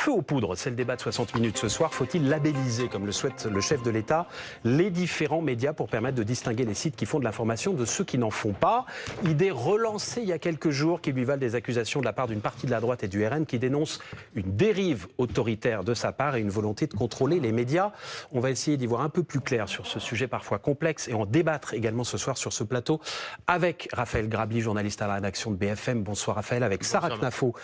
feu aux poudres, c'est le débat de 60 minutes ce soir. Faut-il labelliser, comme le souhaite le chef de l'État, les différents médias pour permettre de distinguer les sites qui font de l'information de ceux qui n'en font pas? Idée relancée il y a quelques jours qui lui valent des accusations de la part d'une partie de la droite et du RN qui dénonce une dérive autoritaire de sa part et une volonté de contrôler les médias. On va essayer d'y voir un peu plus clair sur ce sujet parfois complexe et en débattre également ce soir sur ce plateau avec Raphaël Grabli, journaliste à la rédaction de BFM. Bonsoir Raphaël, avec Sarah Knafo,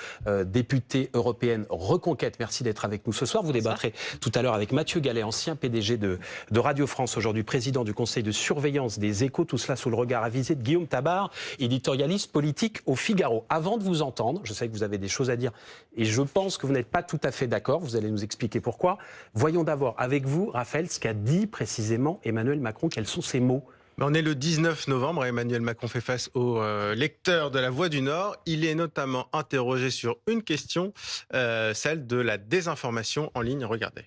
députée européenne Reconquête. Merci d'être avec nous ce soir. Vous débattrez tout à l'heure avec Mathieu Gallet, ancien PDG de Radio France, aujourd'hui président du conseil de surveillance des Échos. Tout cela sous le regard avisé de Guillaume Tabar, éditorialiste politique au Figaro. Avant de vous entendre, je sais que vous avez des choses à dire et je pense que vous n'êtes pas tout à fait d'accord. Vous allez nous expliquer pourquoi. Voyons d'abord avec vous, Raphaël, ce qu'a dit précisément Emmanuel Macron. Quels sont ses mots? On est le 19 novembre et Emmanuel Macron fait face aux lecteurs de La Voix du Nord. Il est notamment interrogé sur une question, celle de la désinformation en ligne. Regardez.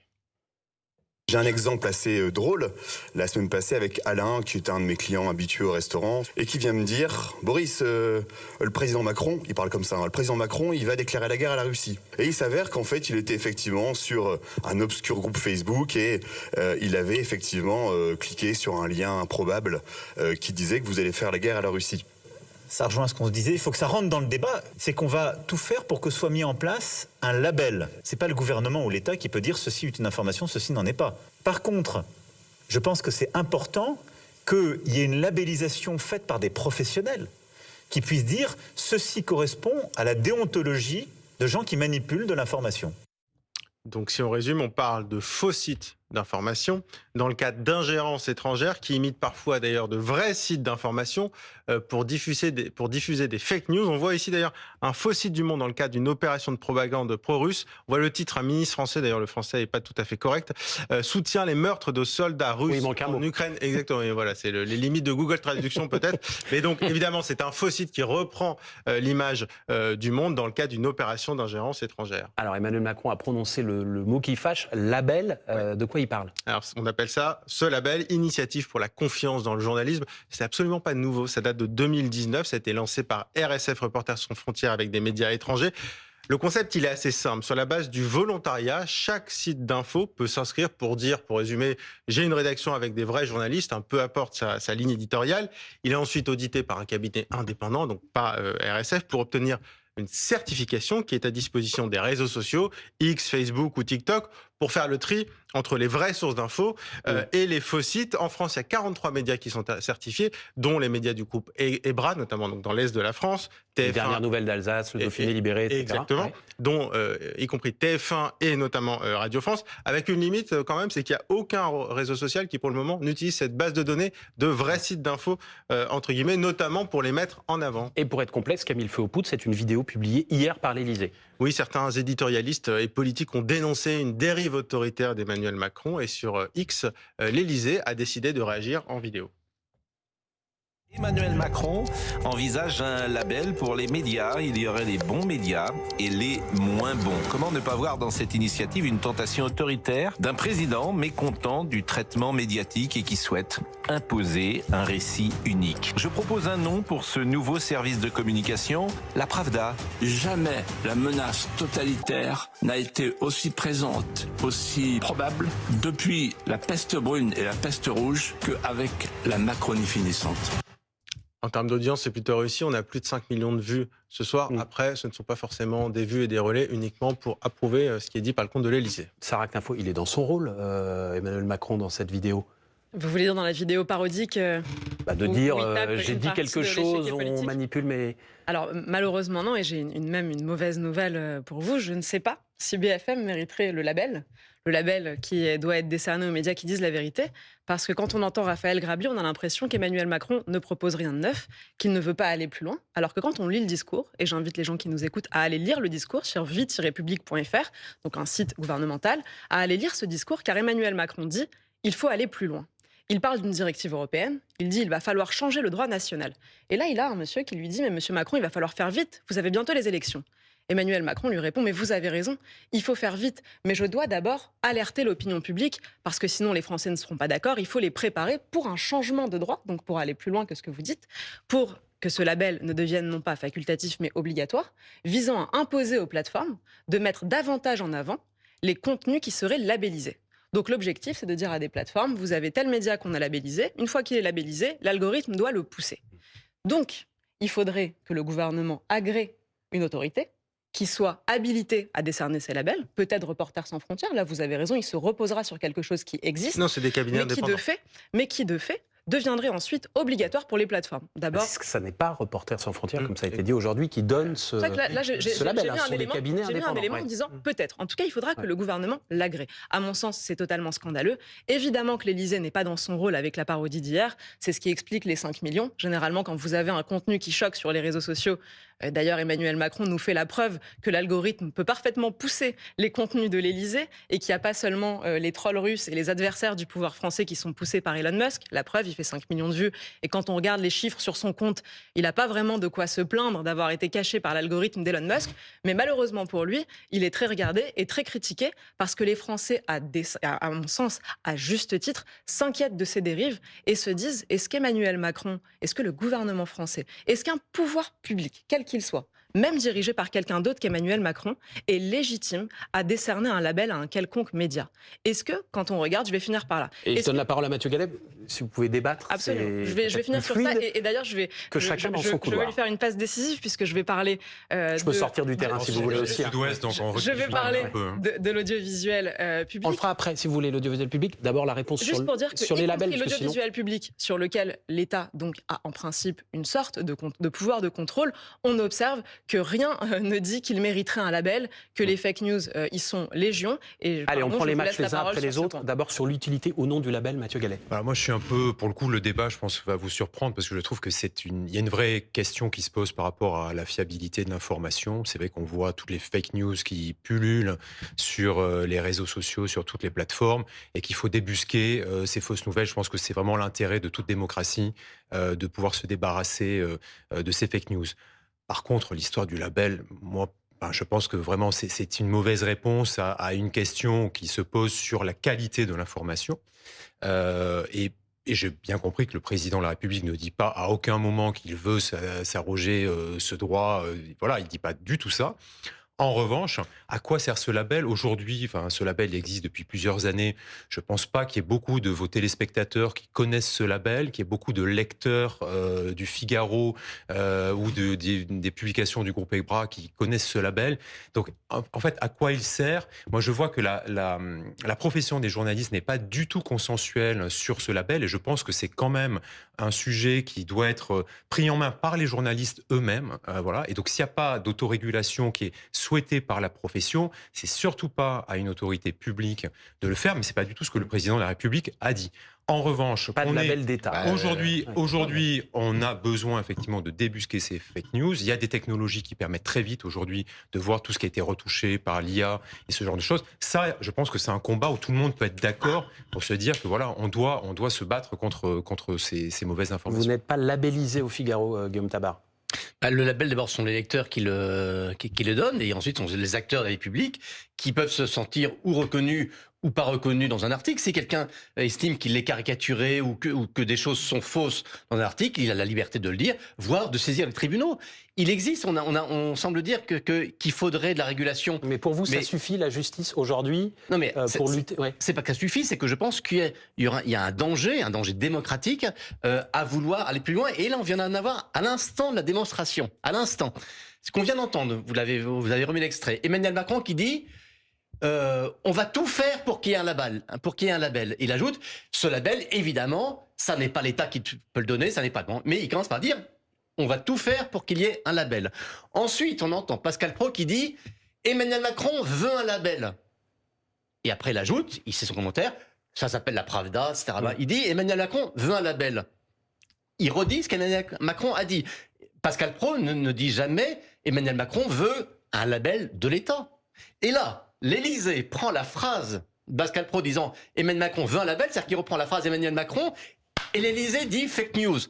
J'ai un exemple assez drôle, la semaine passée avec Alain, qui est un de mes clients habitués au restaurant, et qui vient me dire « Boris, le président Macron, il parle comme ça, hein, le président Macron, il va déclarer la guerre à la Russie ». Et il s'avère qu'en fait, il était effectivement sur un obscur groupe Facebook et il avait effectivement cliqué sur un lien improbable qui disait que vous allez faire la guerre à la Russie. Ça rejoint ce qu'on se disait, il faut que ça rentre dans le débat. C'est qu'on va tout faire pour que soit mis en place un label. C'est pas le gouvernement ou l'État qui peut dire ceci est une information, ceci n'en est pas. Par contre, je pense que c'est important qu'il y ait une labellisation faite par des professionnels qui puissent dire ceci correspond à la déontologie de gens qui manipulent de l'information. Donc si on résume, on parle de faux sites d'information dans le cadre d'ingérences étrangères qui imitent parfois d'ailleurs de vrais sites d'information pour diffuser des fake news. On voit ici d'ailleurs un faux site du Monde dans le cadre d'une opération de propagande pro-russe. On voit le titre, un ministre français, d'ailleurs le français n'est pas tout à fait correct, soutient les meurtres de soldats russes en Ukraine. Exactement, et voilà, c'est les limites de Google Traduction peut-être. Mais donc évidemment c'est un faux site qui reprend l'image du Monde dans le cadre d'une opération d'ingérence étrangère. Alors Emmanuel Macron a prononcé le mot qui fâche, label, de quoi il parle? Alors, on appelle ça, ce label, Initiative pour la confiance dans le journalisme. C'est absolument pas nouveau. Ça date de 2019. Ça a été lancé par RSF, Reporters sans frontières, avec des médias étrangers. Le concept, il est assez simple. Sur la base du volontariat, chaque site d'info peut s'inscrire pour dire, pour résumer, j'ai une rédaction avec des vrais journalistes, peu importe sa ligne éditoriale. Il est ensuite audité par un cabinet indépendant, donc pas RSF, pour obtenir une certification qui est à disposition des réseaux sociaux, X, Facebook ou TikTok, pour faire le tri entre les vraies sources d'infos et les faux sites. En France, il y a 43 médias qui sont certifiés, dont les médias du groupe EBRA, notamment donc dans l'Est de la France. TF1, les dernières nouvelles d'Alsace, le Dauphiné libéré, etc. Exactement, dont y compris TF1 et notamment Radio France, avec une limite quand même, c'est qu'il n'y a aucun réseau social qui pour le moment n'utilise cette base de données de vrais sites d'infos, entre guillemets, notamment pour les mettre en avant. Et pour être complexe, Camille Feu aux poudres, c'est une vidéo publiée hier par l'Élysée. Oui, certains éditorialistes et politiques ont dénoncé une dérive autoritaire d'Emmanuel Macron et sur X, l'Élysée a décidé de réagir en vidéo. Emmanuel Macron envisage un label pour les médias. Il y aurait les bons médias et les moins bons. Comment ne pas voir dans cette initiative une tentation autoritaire d'un président mécontent du traitement médiatique et qui souhaite imposer un récit unique? Je propose un nom pour ce nouveau service de communication, la Pravda. Jamais la menace totalitaire n'a été aussi présente, aussi probable depuis la peste brune et la peste rouge qu'avec la Macronie finissante. En termes d'audience, c'est plutôt réussi. On a plus de 5 millions de vues ce soir. Après, ce ne sont pas forcément des vues et des relais uniquement pour approuver ce qui est dit par le compte de l'Élysée. Sarah Knafo, il est dans son rôle, Emmanuel Macron, dans cette vidéo. Vous voulez dire dans la vidéo parodique de dire j'ai dit quelque chose, on manipule, mais... Alors malheureusement non, et j'ai même une mauvaise nouvelle pour vous. Je ne sais pas si BFM mériterait le label qui doit être décerné aux médias qui disent la vérité, parce que quand on entend Raphaël Grabli, on a l'impression qu'Emmanuel Macron ne propose rien de neuf, qu'il ne veut pas aller plus loin, alors que quand on lit le discours, et j'invite les gens qui nous écoutent à aller lire le discours sur vie-public.fr, donc un site gouvernemental, à aller lire ce discours, car Emmanuel Macron dit « il faut aller plus loin ». Il parle d'une directive européenne, il dit qu'il va falloir changer le droit national. Et là, il a un monsieur qui lui dit « mais monsieur Macron, il va falloir faire vite, vous avez bientôt les élections ». Emmanuel Macron lui répond « mais vous avez raison, il faut faire vite, mais je dois d'abord alerter l'opinion publique, parce que sinon les Français ne seront pas d'accord, il faut les préparer pour un changement de droit, donc pour aller plus loin que ce que vous dites, pour que ce label ne devienne non pas facultatif mais obligatoire, visant à imposer aux plateformes de mettre davantage en avant les contenus qui seraient labellisés. Donc l'objectif, c'est de dire à des plateformes, vous avez tel média qu'on a labellisé, une fois qu'il est labellisé, l'algorithme doit le pousser. Donc, il faudrait que le gouvernement agrée une autorité qui soit habilitée à décerner ces labels, peut-être Reporters sans frontières, là vous avez raison, il se reposera sur quelque chose qui existe, Non, c'est des cabinets indépendants. mais qui de fait deviendrait ensuite obligatoire pour les plateformes. D'abord, Est-ce que ça n'est pas Reporters sans frontières, comme ça a été dit aujourd'hui, qui donne ce, c'est vrai que là, j'ai label, mis ce un sont des élément, cabinets j'ai mis un indépendants. élément en disant peut-être. En tout cas, il faudra que le gouvernement l'agrée. À mon sens, c'est totalement scandaleux. Évidemment que l'Élysée n'est pas dans son rôle avec la parodie d'hier. C'est ce qui explique les 5 millions. Généralement, quand vous avez un contenu qui choque sur les réseaux sociaux, d'ailleurs, Emmanuel Macron nous fait la preuve que l'algorithme peut parfaitement pousser les contenus de l'Élysée et qu'il n'y a pas seulement les trolls russes et les adversaires du pouvoir français qui sont poussés par Elon Musk. La preuve, il fait 5 millions de vues. Et quand on regarde les chiffres sur son compte, il n'a pas vraiment de quoi se plaindre d'avoir été caché par l'algorithme d'Elon Musk. Mais malheureusement pour lui, il est très regardé et très critiqué parce que les Français, à mon sens, à juste titre, s'inquiètent de ces dérives et se disent, est-ce qu'Emmanuel Macron, est-ce que le gouvernement français, est-ce qu'un pouvoir public, quel qu'il soit, même dirigé par quelqu'un d'autre qu'Emmanuel Macron, est légitime à décerner un label à un quelconque média? Est-ce que, quand on regarde, je vais finir par là. Et je donne la parole à Mathieu Gallet, si vous pouvez débattre. Absolument. Je vais finir sur ça. Et d'ailleurs, je vais lui faire une passe décisive puisque je vais parler. Je peux sortir du terrain si vous voulez aussi. Je vais parler de l'audiovisuel public. On le fera après, si vous voulez, l'audiovisuel public. D'abord, la réponse juste pour dire que sur les labels. L'audiovisuel public, sur lequel l'État donc a en principe une sorte de pouvoir de contrôle, on observe que rien ne dit qu'il mériterait un label, que les fake news y sont légion. Et, allez, on prend les matchs les uns après les autres. D'abord sur l'utilité ou non du label, Mathieu Gallet. Alors moi, je suis un peu, pour le coup, le débat, je pense, va vous surprendre parce que je trouve que il y a une vraie question qui se pose par rapport à la fiabilité de l'information. C'est vrai qu'on voit toutes les fake news qui pullulent sur les réseaux sociaux, sur toutes les plateformes, et qu'il faut débusquer ces fausses nouvelles. Je pense que c'est vraiment l'intérêt de toute démocratie de pouvoir se débarrasser de ces fake news. Par contre, l'histoire du label, moi, je pense que vraiment c'est une mauvaise réponse à une question qui se pose sur la qualité de l'information. Et j'ai bien compris que le président de la République ne dit pas à aucun moment qu'il veut s'arroger ce droit. Voilà, il ne dit pas du tout ça. En revanche, à quoi sert ce label aujourd'hui? Enfin, ce label existe depuis plusieurs années. Je ne pense pas qu'il y ait beaucoup de vos téléspectateurs qui connaissent ce label, qu'il y ait beaucoup de lecteurs du Figaro ou des publications du groupe EBRA qui connaissent ce label. Donc, en fait, à quoi il sert? Moi, je vois que la profession des journalistes n'est pas du tout consensuelle sur ce label, et je pense que c'est quand même un sujet qui doit être pris en main par les journalistes eux-mêmes. Voilà. Et donc, s'il n'y a pas d'autorégulation qui est souhaité par la profession, c'est surtout pas à une autorité publique de le faire, mais c'est pas du tout ce que le président de la République a dit. En revanche, pas de label d'État. Aujourd'hui, on a besoin effectivement de débusquer ces fake news. Il y a des technologies qui permettent très vite aujourd'hui de voir tout ce qui a été retouché par l'IA et ce genre de choses. Ça, je pense que c'est un combat où tout le monde peut être d'accord pour se dire que voilà, on doit se battre contre ces mauvaises informations. Vous n'êtes pas labellisé au Figaro, Guillaume Tabar? Le label, d'abord, sont les lecteurs qui le donnent, et ensuite, sont les acteurs de la vie publique qui peuvent se sentir ou reconnus ou pas reconnus dans un article. Si quelqu'un estime qu'il est caricaturé ou que des choses sont fausses dans un article, il a la liberté de le dire, voire de saisir les tribunaux. Il existe, on semble dire qu'il faudrait de la régulation. Mais pour vous, ça suffit, la justice, aujourd'hui? Non, mais pour lutter. Ouais. C'est pas que ça suffit, c'est que je pense qu'il y a un danger démocratique à vouloir aller plus loin. Et là, on vient d'en avoir à l'instant de la démonstration. À l'instant. Ce qu'on vient d'entendre, vous avez remis l'extrait. Emmanuel Macron qui dit on va tout faire pour qu'il y ait un label. Il ajoute, ce label, évidemment, ça n'est pas l'État qui peut le donner, ça n'est pas bon. Mais il commence par dire, on va tout faire pour qu'il y ait un label. Ensuite, on entend Pascal Praud qui dit, Emmanuel Macron veut un label. Et après, il ajoute, c'est son commentaire, ça s'appelle la Pravda, etc. Il dit, Emmanuel Macron veut un label. Il redit ce qu'Emmanuel Macron a dit. Pascal Praud ne dit jamais, Emmanuel Macron veut un label de l'État. Et là, l'Élysée prend la phrase Pascal Praud disant Emmanuel Macron veut un label, c'est-à-dire qu'il reprend la phrase Emmanuel Macron, et l'Élysée dit fake news.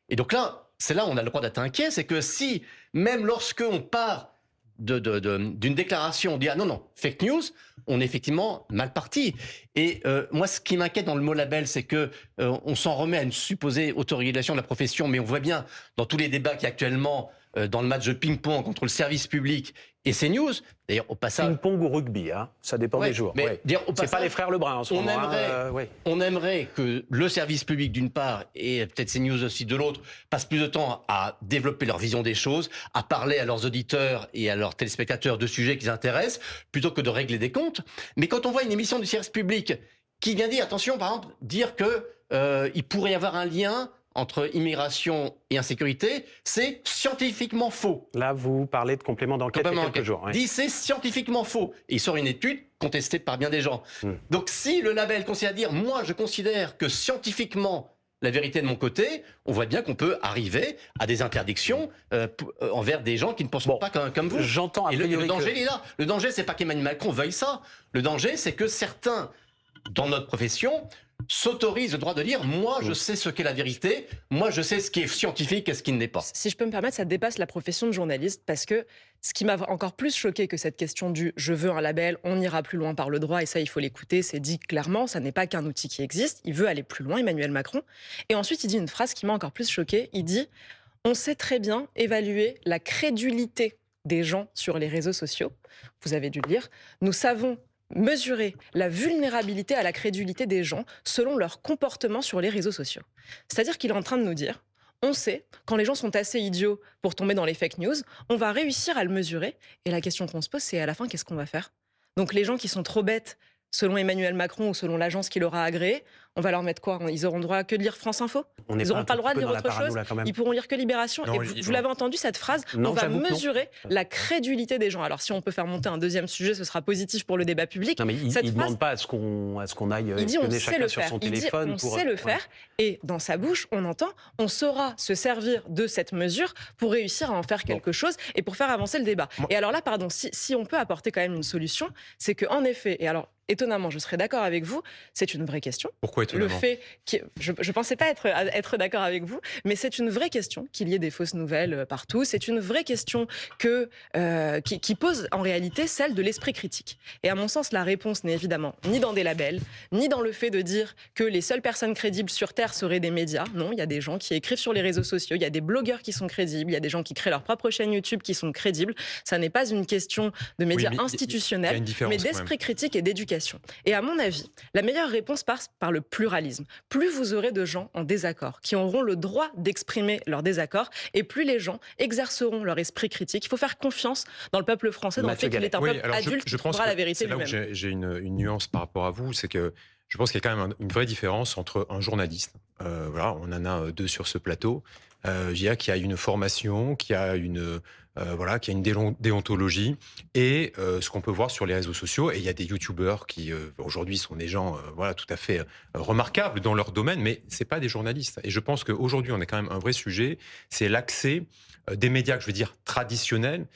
Et donc là, c'est là où on a le droit d'être inquiet, c'est que si, même lorsque on part d'une déclaration, on dit ah non, fake news, on est effectivement mal parti. Et moi, ce qui m'inquiète dans le mot label, c'est que on s'en remet à une supposée autorégulation de la profession, mais on voit bien dans tous les débats qu'il y a actuellement dans le match de ping-pong entre le service public et CNews. D'ailleurs, au passage, ping-pong ou rugby, hein, ça dépend des jours. Mais c'est pas les frères Lebrun en ce moment. On aimerait que le service public d'une part et peut-être CNews aussi de l'autre passent plus de temps à développer leur vision des choses, à parler à leurs auditeurs et à leurs téléspectateurs de sujets qui les intéressent, plutôt que de régler des comptes. Mais quand on voit une émission du service public qui vient dire, attention, par exemple, dire que il pourrait y avoir un lien entre immigration et insécurité, c'est scientifiquement faux. Là, vous parlez de complément d'enquête il y a quelques jours. Oui. Dit c'est scientifiquement faux. Et il sort une étude contestée par bien des gens. Donc si le label considère dire, moi je considère que scientifiquement la vérité est de mon côté, on voit bien qu'on peut arriver à des interdictions envers des gens qui ne pensent pas comme vous. J'entends. Et le danger, il est là. Le danger, c'est pas qu'Emmanuel Macron veuille ça. Le danger, c'est que certains, dans notre profession, s'autorise le droit de dire « moi, je sais ce qu'est la vérité, moi, je sais ce qui est scientifique et ce qui ne l'est pas ». Si je peux me permettre, ça dépasse la profession de journaliste parce que ce qui m'a encore plus choqué que cette question du « je veux un label, on ira plus loin par le droit » et ça, il faut l'écouter, c'est dit clairement, ça n'est pas qu'un outil qui existe, il veut aller plus loin, Emmanuel Macron. Et ensuite, il dit une phrase qui m'a encore plus choquée, il dit « on sait très bien évaluer la crédulité des gens sur les réseaux sociaux ». Vous avez dû le lire. Nous savons mesurer la vulnérabilité à la crédulité des gens selon leur comportement sur les réseaux sociaux. C'est-à-dire qu'il est en train de nous dire, on sait, quand les gens sont assez idiots pour tomber dans les fake news, on va réussir à le mesurer. Et la question qu'on se pose, c'est à la fin, qu'est-ce qu'on va faire ? Donc les gens qui sont trop bêtes, selon Emmanuel Macron ou selon l'agence qui l'aura agréé, on va leur mettre quoi ? Ils auront droit que de lire France Info ? Ils n'auront pas le droit de lire autre chose ? Ils pourront lire que Libération ? Non, et vous l'avez entendu, cette phrase, on va mesurer la crédulité des gens. Alors si on peut faire monter un deuxième sujet, ce sera positif pour le débat public. Non, mais il ne demande pas à ce qu'on aille espionner chacun sur son téléphone. Il dit on sait le faire, et dans sa bouche, on entend, on saura se servir de cette mesure pour réussir à en faire quelque chose et pour faire avancer le débat. Et alors là, pardon, si on peut apporter quand même une solution, c'est qu'en effet, et alors étonnamment, je serais d'accord avec vous, c'est une vraie question. Pourquoi étonnamment ? Le fait je ne pensais pas être d'accord avec vous, mais c'est une vraie question qu'il y ait des fausses nouvelles partout. C'est une vraie question qui pose en réalité celle de l'esprit critique. Et à mon sens, la réponse n'est évidemment ni dans des labels, ni dans le fait de dire que les seules personnes crédibles sur Terre seraient des médias. Non, il y a des gens qui écrivent sur les réseaux sociaux, il y a des blogueurs qui sont crédibles, il y a des gens qui créent leur propre chaîne YouTube qui sont crédibles. Ça n'est pas une question de médias institutionnels, mais d'esprit critique et d'éducation. Et à mon avis, la meilleure réponse passe par le pluralisme. Plus vous aurez de gens en désaccord, qui auront le droit d'exprimer leur désaccord, et plus les gens exerceront leur esprit critique. Il faut faire confiance dans le peuple français, dans le fait qu'il est un peuple adulte qui trouvera la vérité lui-même. C'est là où j'ai une nuance par rapport à vous, c'est que je pense qu'il y a quand même une vraie différence entre un journaliste, voilà, on en a deux sur ce plateau, qui a une formation, qui a une déontologie, et ce qu'on peut voir sur les réseaux sociaux. Et il y a des youtubeurs qui aujourd'hui sont des gens tout à fait remarquables dans leur domaine, mais c'est pas des journalistes. Et je pense qu'aujourd'hui on a quand même un vrai sujet, c'est l'accès des médias, je veux dire traditionnels,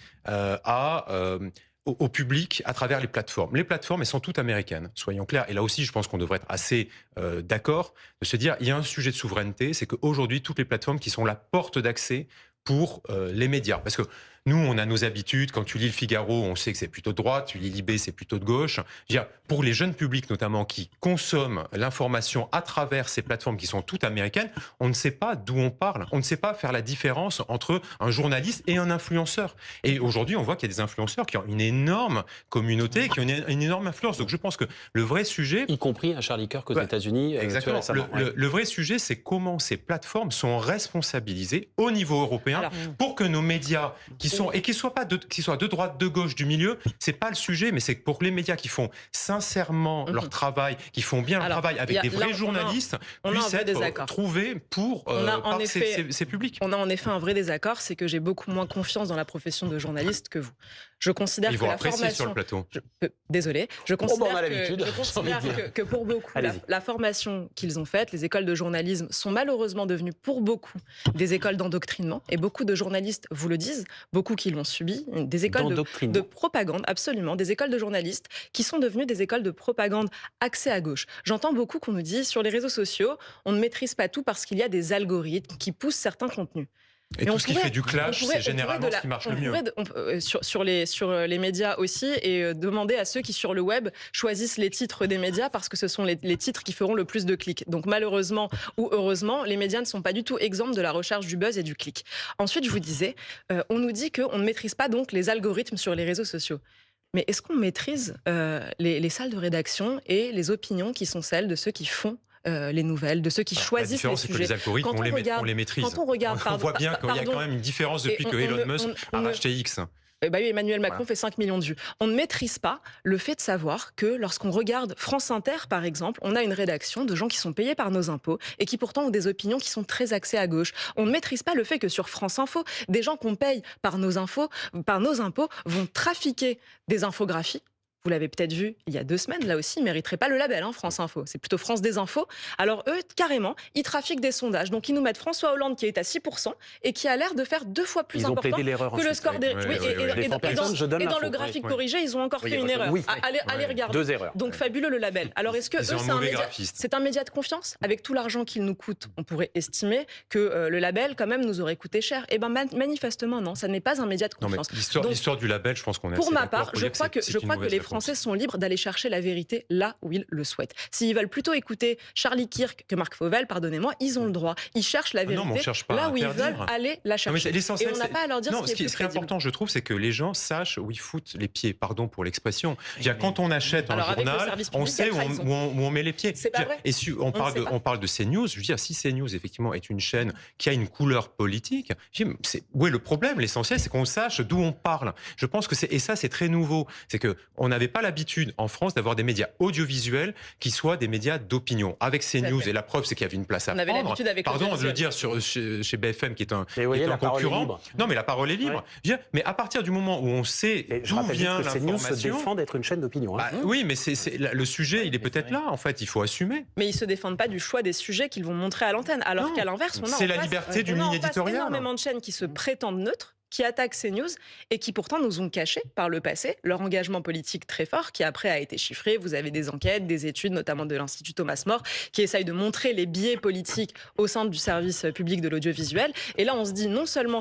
au public à travers les plateformes. Les plateformes, elles sont toutes américaines, soyons clairs. Et là aussi, je pense qu'on devrait être assez d'accord de se dire, il y a un sujet de souveraineté, c'est qu'aujourd'hui, toutes les plateformes qui sont la porte d'accès pour les médias. Parce que nous, on a nos habitudes. Quand tu lis le Figaro, on sait que c'est plutôt de droite. Tu lis Libé, c'est plutôt de gauche. Je veux dire, pour les jeunes publics, notamment, qui consomment l'information à travers ces plateformes qui sont toutes américaines, on ne sait pas d'où on parle. On ne sait pas faire la différence entre un journaliste et un influenceur. Et aujourd'hui, on voit qu'il y a des influenceurs qui ont une énorme communauté, qui ont une énorme influence. Donc, je pense que le vrai sujet... Y compris un Charlie Kirk aux États-Unis. Exactement. Le vrai sujet, c'est comment ces plateformes sont responsabilisées au niveau européen pour que nos médias qui soient de droite, de gauche, du milieu, c'est pas le sujet, mais c'est pour les médias qui font sincèrement leur travail, qui font bien leur travail avec des vrais journalistes, puissent être trouvés par ces publics. On a en effet un vrai désaccord, c'est que j'ai beaucoup moins confiance dans la profession de journaliste que vous. Je considère que la formation... sur le plateau. Désolé. Je considère que pour beaucoup, la formation qu'ils ont faite, les écoles de journalisme sont malheureusement devenues pour beaucoup des écoles d'endoctrinement, et beaucoup de journalistes vous le disent, beaucoup qui l'ont subi, des écoles de propagande, absolument, des écoles de journalistes qui sont devenues des écoles de propagande axées à gauche. J'entends beaucoup qu'on nous dit, sur les réseaux sociaux, on ne maîtrise pas tout parce qu'il y a des algorithmes qui poussent certains contenus. Et tout ce qui fait du clash, c'est généralement ce qui marche le mieux. Sur les médias aussi, et demander à ceux qui, sur le web, choisissent les titres des médias parce que ce sont les titres qui feront le plus de clics. Donc malheureusement ou heureusement, les médias ne sont pas du tout exempts de la recherche du buzz et du clic. Ensuite, je vous disais, on nous dit qu'on ne maîtrise pas donc les algorithmes sur les réseaux sociaux. Mais est-ce qu'on maîtrise les salles de rédaction et les opinions qui sont celles de ceux qui font les nouvelles, de ceux qui choisissent les sujets? La différence, c'est que les algorithmes, on les maîtrise. Quand on regarde, on voit bien qu'il y a quand même une différence depuis que Elon Musk a racheté X. Oui, Emmanuel Macron fait 5 millions de vues. On ne maîtrise pas le fait de savoir que lorsqu'on regarde France Inter, par exemple, on a une rédaction de gens qui sont payés par nos impôts et qui pourtant ont des opinions qui sont très axées à gauche. On ne maîtrise pas le fait que sur France Info, des gens qu'on paye par nos impôts vont trafiquer des infographies. Vous l'avez peut-être vu il y a 2 semaines, là aussi, ils ne mériteraient pas le label, France Info. C'est plutôt France des Infos. Alors eux, carrément, ils trafiquent des sondages. Donc ils nous mettent François Hollande qui est à 6% et qui a l'air de faire 2 fois plus important que le score des... Et dans le graphique corrigé, ils ont encore fait une erreur. Allez regarder. 2 erreurs. Donc fabuleux le label. Alors est-ce que c'est un média de confiance? Avec tout l'argent qu'il nous coûte, on pourrait estimer que le label, quand même, nous aurait coûté cher. Eh bien, manifestement, non, ça n'est pas un média de confiance. L'histoire du label, je pense qu'on est pour ma part, je crois que les Français sont libres d'aller chercher la vérité là où ils le souhaitent. S'ils veulent plutôt écouter Charlie Kirk que Marc Fauvel, pardonnez-moi, ils ont le droit. Ils cherchent la vérité là où ils veulent aller la chercher. Et on n'a pas à leur dire ce qui est important, je trouve, c'est que les gens sachent où ils foutent les pieds. Pardon pour l'expression. Quand on achète un journal, on sait où on met les pieds. C'est pas vrai. Et si on parle de CNews, je veux dire, si CNews effectivement est une chaîne qui a une couleur politique, où est le problème? L'essentiel, c'est qu'on sache d'où on parle. Je pense que et ça, c'est très nouveau. C'est que on n'avait pas l'habitude en France d'avoir des médias audiovisuels qui soient des médias d'opinion. Avec CNews, et la preuve, c'est qu'il y avait une place à prendre. Pardon de le dire chez BFM, qui est un concurrent. Non, mais la parole est libre. Mais à partir du moment où on sait d'où vient l'information... CNews se défend d'être une chaîne d'opinion. Oui, mais le sujet, il est peut-être là, en fait. Il faut assumer. Mais ils ne se défendent pas du choix des sujets qu'ils vont montrer à l'antenne. Alors qu'à l'inverse, on a c'est la liberté d'une ligne éditoriale. Énormément de chaînes qui se prétendent neutres, qui attaquent CNews et qui pourtant nous ont caché par le passé leur engagement politique très fort qui après a été chiffré. Vous avez des enquêtes, des études, notamment de l'Institut Thomas More, qui essayent de montrer les biais politiques au sein du service public de l'audiovisuel. Et là, on se dit non seulement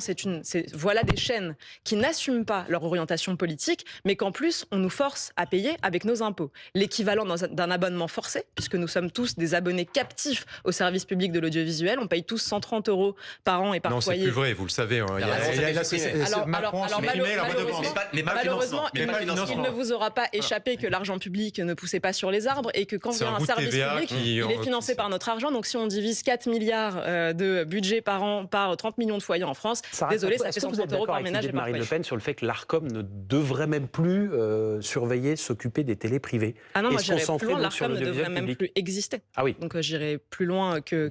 voilà des chaînes qui n'assument pas leur orientation politique, mais qu'en plus, on nous force à payer avec nos impôts. L'équivalent d'un abonnement forcé, puisque nous sommes tous des abonnés captifs au service public de l'audiovisuel. On paye tous 130 € par an et par foyer. Non, c'est plus vrai, vous le savez. Malheureusement, il ne vous aura pas échappé que l'argent public ne poussait pas sur les arbres et que quand vient un service public, il est financé par notre argent. Donc si on divise 4 milliards de budget par an par 30 millions de foyers en France, désolé, ça fait 130 € par ménage et par Marine Le Pen sur le fait que l'Arcom ne devrait même plus surveiller, s'occuper des télés privées. Ah non, moi j'irais plus loin, l'Arcom ne devrait même plus exister. Ah oui. Donc j'irais plus loin que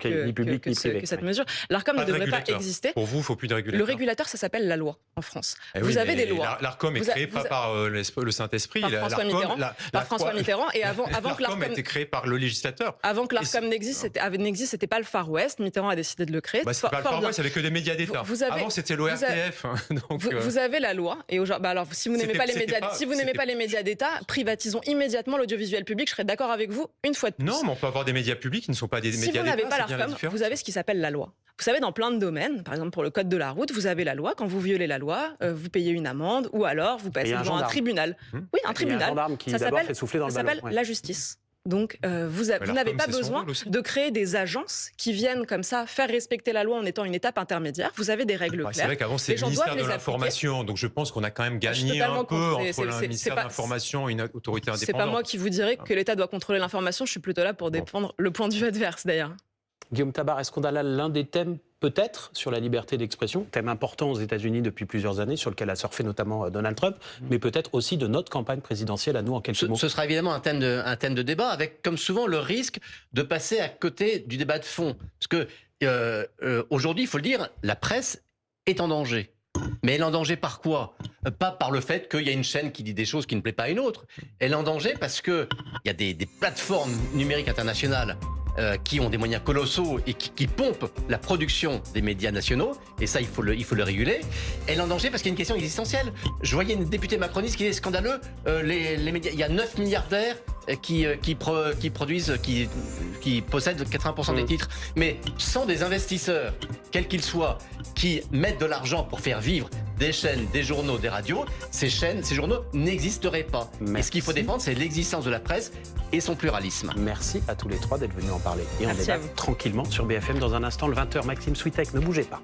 cette mesure. L'Arcom ne devrait pas exister. Pour vous, il ne faut plus de régulateur. Le régulateur, ça s'appelle la loi en France. Vous avez des lois. L'Arcom est créé pas par le Saint-Esprit. Par François Mitterrand. Et avant que l'Arcom a été créé par le législateur. Avant que l'Arcom n'existe, c'était pas le Far West. Mitterrand a décidé de le créer. C'était pas le Far West, avec que des médias d'État. Avant, c'était l'ORTF. Vous avez la loi. Et alors, si vous n'aimez pas les médias d'État, privatisons immédiatement l'audiovisuel public. Je serais d'accord avec vous une fois de plus. Non, mais on peut avoir des médias publics qui ne sont pas des médias d'État. Si vous n'avez pas l'Arcom, vous avez ce qui s'appelle la loi. Vous savez, dans plein de domaines, par exemple pour le code de la route, vous avez la loi. Quand vous violez la loi, vous payez une amende ou alors vous passez devant un tribunal. Oui, un tribunal. Un gendarme qui d'abord fait souffler dans le ballon. Ça s'appelle la justice. Donc, vous n'avez pas besoin de créer des agences qui viennent comme ça faire respecter la loi en étant une étape intermédiaire. Vous avez des règles claires. C'est vrai qu'avant, c'est le ministère de l'Information. Donc, je pense qu'on a quand même gagné un peu entre le ministère de l'Information et une autorité indépendante. C'est pas moi qui vous dirais que l'État doit contrôler l'information. Je suis plutôt là pour défendre le point de vue adverse, d'ailleurs. Guillaume Tabar, est-ce qu'on a là l'un des thèmes peut-être sur la liberté d'expression, thème important aux États-Unis depuis plusieurs années, sur lequel a surfé notamment Donald Trump, mais peut-être aussi de notre campagne présidentielle à nous en quelques mots. Ce sera évidemment un thème de débat, avec comme souvent le risque de passer à côté du débat de fond. Parce que aujourd'hui, il faut le dire, la presse est en danger. Mais elle est en danger par quoi? Pas par le fait qu'il y a une chaîne qui dit des choses qui ne plaisent pas à une autre. Elle est en danger parce qu'il y a des plateformes numériques internationales qui ont des moyens colossaux et qui pompent la production des médias nationaux, et ça, il faut le réguler. Elle est en danger parce qu'il y a une question existentielle. Je voyais une députée macroniste qui disait scandaleux, les médias, il y a 9 milliardaires qui possèdent 80% des titres. Mais sans des investisseurs, quels qu'ils soient, qui mettent de l'argent pour faire vivre des chaînes, des journaux, des radios, ces chaînes, ces journaux n'existeraient pas. Merci. Et ce qu'il faut défendre, c'est l'existence de la presse et son pluralisme. Merci à tous les trois d'être venus en parler. Et on Merci à débat vous. tranquillement sur BFM dans un instant, le 20h. Maxime Switek, ne bougez pas.